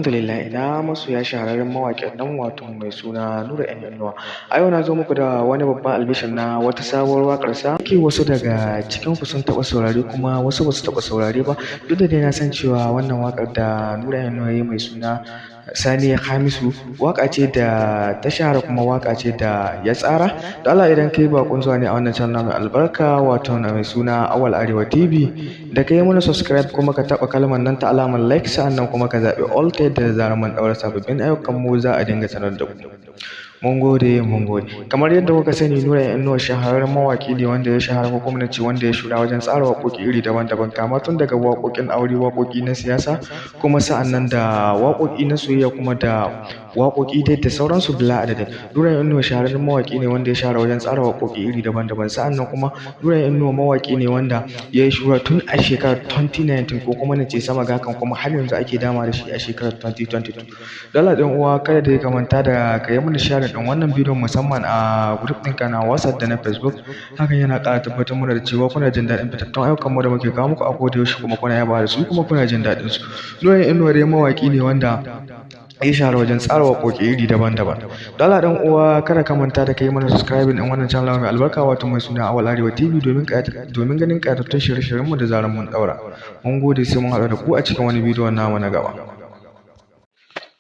Alhamdulillah, ina masoya shahararren mawaƙin nan wato mai suna Nura Inuwa. A yau na zo muku da wani babban albishir na wata sabuwar waƙarsa. Ke wasu daga cikin ku sun taɓa saurare kuma wasu ba su taɓa saurare ba. Duk da dai na san cewa wannan waƙar da Nura Inuwa ya yi mai suna Sani Hamisu waƙa ce da ta shahara kuma waƙa ce da ya tsara. Da Allah idan kai baƙon zuwa ne a wannan channel mai albarka wato mai suna Awal Arewa TV, da ka yi mana subscribe kuma ka taɓa kalmar nan ta alamar like, sa'annan kuma ka zaɓi all ta yadda da zarar mun ɗaura sababbin ayyukan mu za a dinga sanar da ku. Mun gode, mun gode. Kamar yadda kuka sani, Nura Inuwa shahararren mawaƙi ne wanda ya shahara ko kuma nace wanda ya shura wajen tsara waƙoƙi iri daban-daban, kama tun daga waƙoƙin aure, waƙoƙi na siyasa, kuma sa'annan da waƙoƙi na soyayya, kuma da waƙoƙi dai da sauransu bila adadin. Nura Inuwa shahararren mawaƙi ne wanda ya shahara wajen tsara waƙoƙi iri daban-daban. Sa'annan kuma Nura Inuwa mawaƙi ne wanda ya yi shura tun a shekarar 2019 ko kuma nace sama ga hakan, kuma har yanzu ake dama da shi a shekarar 2022. Dala ɗan uwa, kada dai ka manta da ka yi mana share ɗin wannan bidiyon musamman a group ɗinka na WhatsApp da na Facebook. Hakan yana ƙara tabbatar mana da cewa kuna jin daɗin fitattun ayyukan mu da muke kawo muku a koda yaushe, kuma kuna yaba da su kuma kuna jin daɗin su. Nura Inuwa dai mawaƙi ne wanda ya shahara wajen tsara waƙoƙi iri daban-daban. Dala ɗan uwa, kada ka manta da kai mana subscribing ɗin wannan channel mai albarka wato mai suna Awal Arewa TV domin ganin ƙayatattun shirye-shiryen mu da zarar mun ɗaura. Mun gode, sai mun haɗu da ku a cikin wani bidiyon namu na gaba.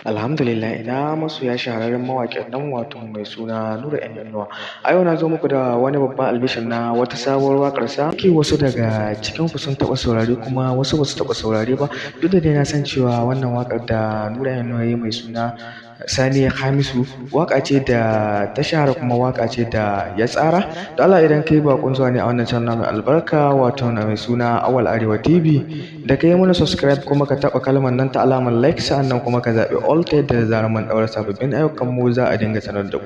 Alhamdulillah, ina masoya shahararren mawaƙin nan wato mai suna Nura Inuwa. A yau na zo muku da wani babban albishir na wata sabuwar waƙarsa. Ke wasu daga cikin ku sun taɓa saurare kuma wasu ba su taɓa saurare ba. Duk da dai na san cewa wannan waƙar da Nura Inuwa ya yi mai suna Sani Hamisu waƙa ce da ta shahara kuma waƙa ce da ya tsara. Da Allah idan kai baƙon zuwa ne a wannan channel mai albarka wato mai suna Awal Arewa TV, da ka yi mana subscribe kuma ka taɓa kalmar nan ta alamar like, sa'annan kuma ka zaɓi all ta yadda da zarar mun ɗaura sababbin ayyukan mu za a dinga sanar da ku.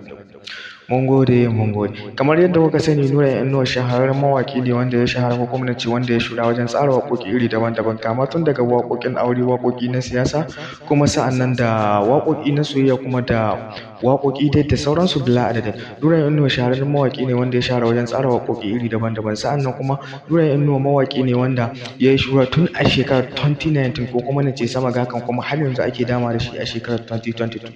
Mun gode, mun gode. Kamar yadda kuka sani, Nura Inuwa shahararren mawaƙi ne wanda ya shahara ko kuma nace wanda ya shura wajen tsara waƙoƙi iri daban-daban, kama tun daga waƙoƙin aure, waƙoƙi na siyasa, kuma sa'annan da waƙoƙi na soyayya, kuma da waƙoƙi dai da sauransu bila adadin. Nura Inuwa shahararren mawaƙi ne wanda ya shahara wajen tsara waƙoƙi iri daban-daban. Sa'annan kuma Nura Inuwa mawaƙi ne wanda ya yi shura tun a shekarar 2019 ko kuma nace sama ga hakan, kuma har yanzu ake dama da shi a shekarar 2022.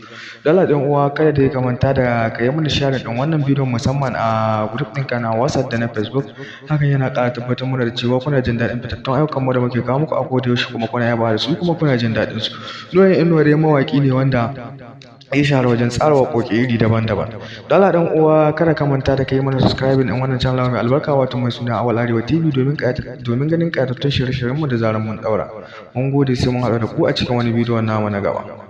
Dala ɗan uwa, kada dai ka manta da ka yi mana share ɗin wannan bidiyon musamman a group ɗinka na WhatsApp da na Facebook. Hakan yana ƙara tabbatar mana da cewa kuna jin daɗin fitattun ayyukan mu da muke kawo muku a koda yaushe, kuma kuna yaba da su kuma kuna jin daɗin su. Nura Inuwa dai mawaƙi ne wanda ya shahara wajen tsara waƙoƙi iri daban-daban. Dala ɗan uwa, kada ka manta da kai mana subscribing ɗin wannan channel mai albarka wato mai suna Awal Arewa TV domin ganin ƙayatattun shirye-shiryen mu da zarar mun ɗaura. Mun gode, sai mun haɗu da ku a cikin wani bidiyon namu na gaba.